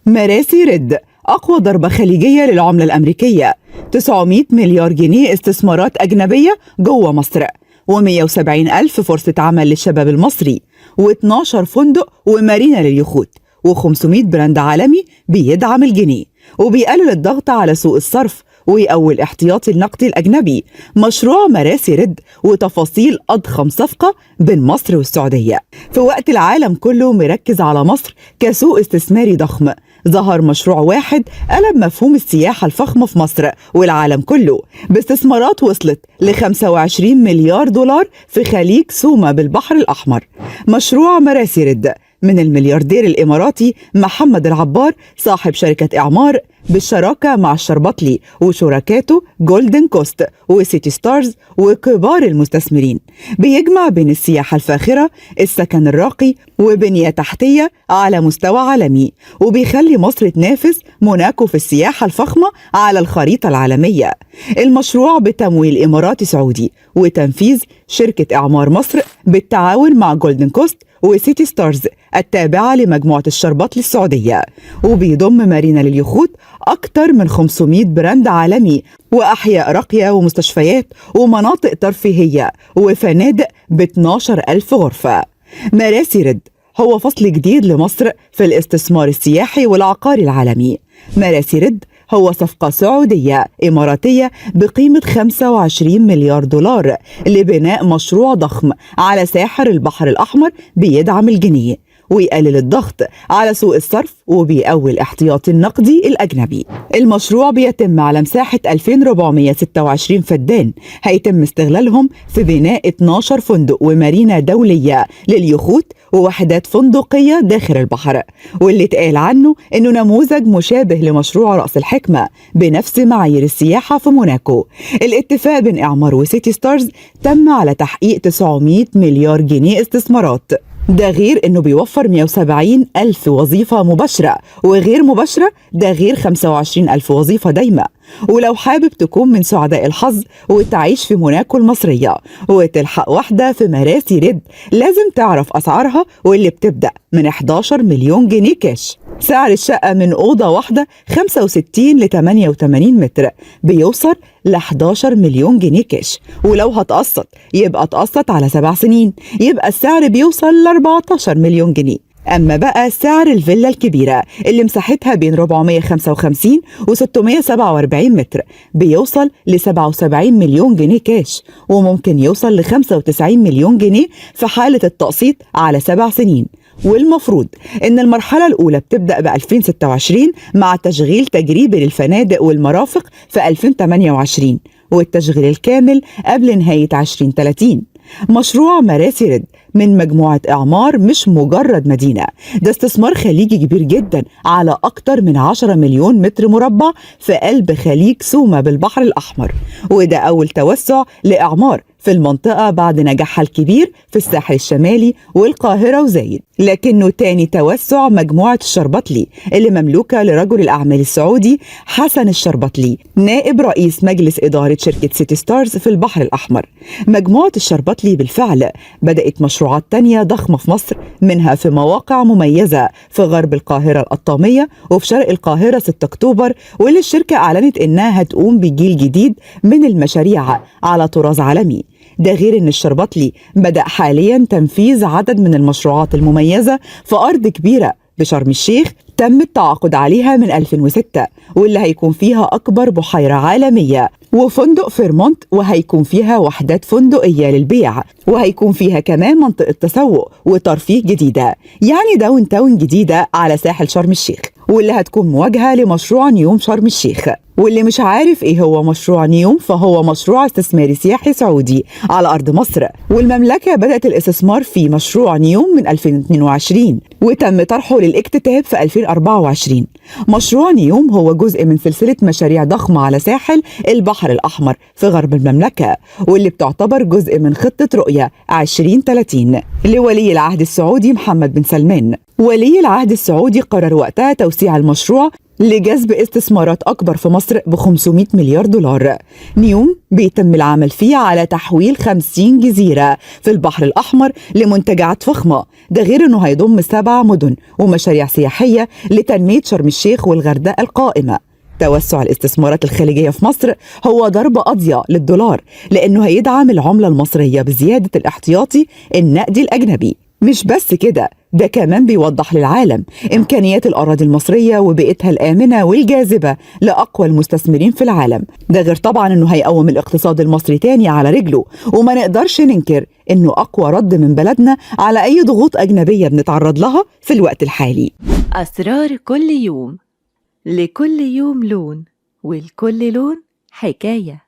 مراسي رد أقوى ضربة خليجية للعملة الأمريكية، 900 مليار جنيه استثمارات أجنبية جوه مصر، و170 ألف فرصة عمل للشباب المصري، و12 فندق ومارينا لليخوت، و500 براند عالمي بيدعم الجنيه وبيقلل الضغط على سوق الصرف ويقوي الاحتياطي النقدي الأجنبي. مشروع مراسي رد وتفاصيل أضخم صفقة بين مصر والسعودية. في وقت العالم كله مركز على مصر كسوق استثماري ضخم، ظهر مشروع واحد قلب مفهوم السياحة الفخمة في مصر والعالم كله باستثمارات وصلت ل 25 مليار دولار في خليج سوما بالبحر الأحمر. مشروع مراسي رد من الملياردير الإماراتي محمد العبار صاحب شركة إعمار بالشراكة مع الشربطلي وشركاته جولدن كوست وسيتي ستارز وكبار المستثمرين. بيجمع بين السياحة الفاخرة، السكن الراقي، وبنية تحتية على مستوى عالمي، وبيخلي مصر تنافس موناكو في السياحة الفخمة على الخريطة العالمية. المشروع بتمويل إماراتي سعودي وتنفيذ شركة إعمار مصر بالتعاون مع جولدن كوست وسيتي ستارز التابعة لمجموعة الشربطلي السعودية، وبيضم مارينا لليخوت أكثر من 500 براند عالمي وأحياء راقية ومستشفيات ومناطق ترفيهية وفنادق ب12 ألف غرفة. مراسي رد هو فصل جديد لمصر في الاستثمار السياحي والعقاري العالمي. مراسي رد هو صفقة سعودية إماراتية بقيمة 25 مليار دولار لبناء مشروع ضخم على ساحل البحر الأحمر بيدعم الجنيه ويقلل الضغط على سوق الصرف وبيقوي الاحتياطي النقدي الأجنبي. المشروع بيتم على مساحة 2426 فدان، هيتم استغلالهم في بناء 12 فندق ومارينا دولية لليخوت ووحدات فندقية داخل البحر، واللي اتقال عنه انه نموذج مشابه لمشروع رأس الحكمة بنفس معايير السياحة في موناكو. الاتفاق بين إعمار وسيتي ستارز تم على تحقيق 900 مليار جنيه استثمارات، ده غير انه بيوفر 170 ألف وظيفة مباشرة وغير مباشرة، ده غير 25 ألف وظيفة دايمة. ولو حابب تكون من سعداء الحظ وتعيش في موناكو المصرية وتلحق واحدة في مراسي رد، لازم تعرف أسعارها واللي بتبدأ من 11 مليون جنيه كاش. سعر الشقة من أوضة واحدة 65 ل 88 متر بيوصل ل 11 مليون جنيه كاش، ولو هتقسط يبقى تقسط على 7 سنين، يبقى السعر بيوصل ل 14 مليون جنيه. أما بقى سعر الفيلا الكبيرة اللي مساحتها بين 455 و 647 متر بيوصل ل 77 مليون جنيه كاش، وممكن يوصل ل 95 مليون جنيه في حالة التقسيط على 7 سنين. والمفروض إن المرحلة الأولى بتبدأ ب 2026 مع تشغيل تجريبي للفنادق والمرافق في 2028 والتشغيل الكامل قبل نهاية 2030. مشروع مراسي رد من مجموعة إعمار مش مجرد مدينة، ده استثمار خليجي كبير جدا على أكتر من 10 مليون متر مربع في قلب خليج سوما بالبحر الأحمر، وده أول توسع لإعمار في المنطقة بعد نجاحها الكبير في الساحل الشمالي والقاهرة وزايد. لكنه تاني توسع مجموعة الشربطلي اللي مملوكة لرجل الأعمال السعودي حسن الشربطلي نائب رئيس مجلس إدارة شركة سيتي ستارز في البحر الأحمر. مجموعة الشربطلي بالفعل بدأت مشروعات تانية ضخمة في مصر، منها في مواقع مميزة في غرب القاهرة القطامية وفي شرق القاهرة 6 أكتوبر، واللي الشركة أعلنت إنها هتقوم بجيل جديد من المشاريع على طراز عالمي. ده غير ان الشربطلي بدأ حاليا تنفيذ عدد من المشروعات المميزة في أرض كبيرة بشرم الشيخ تم التعاقد عليها من 2006، واللي هيكون فيها أكبر بحيرة عالمية وفندق فيرمونت، وهيكون فيها وحدات فندقية للبيع، وهيكون فيها كمان منطقة تسوق وترفيه جديدة، يعني داون تاون جديدة على ساحل شرم الشيخ، واللي هتكون مواجهة لمشروع نيوم شرم الشيخ. واللي مش عارف ايه هو مشروع نيوم، فهو مشروع استثماري سياحي سعودي على أرض مصر، والمملكة بدأت الاستثمار في مشروع نيوم من 2022 وتم طرحه للاكتتاب في 2024. مشروع نيوم هو جزء من سلسلة مشاريع ضخمة على ساحل البحر الأحمر في غرب المملكة، واللي بتعتبر جزء من خطة رؤية 2030 لولي العهد السعودي محمد بن سلمان. ولي العهد السعودي قرر وقتها توسيع المشروع لجذب استثمارات أكبر في مصر ب500 مليار دولار. نيوم بيتم العمل فيه على تحويل 50 جزيرة في البحر الأحمر لمنتجعات فخمة، ده غير أنه هيضم 7 مدن ومشاريع سياحية لتنمية شرم الشيخ والغردقة القائمة. توسع الاستثمارات الخارجية في مصر هو ضربة قاضية للدولار، لأنه هيدعم العملة المصرية بزيادة الاحتياطي النقدي الأجنبي. مش بس كده، ده كمان بيوضح للعالم إمكانيات الأراضي المصرية وبيئتها الآمنة والجاذبة لأقوى المستثمرين في العالم. ده غير طبعا إنه هيقوم الاقتصاد المصري تاني على رجله، وما نقدرش ننكر إنه أقوى رد من بلدنا على أي ضغوط أجنبية بنتعرض لها في الوقت الحالي. أسرار كل يوم، لكل يوم لون، ولكل لون حكاية.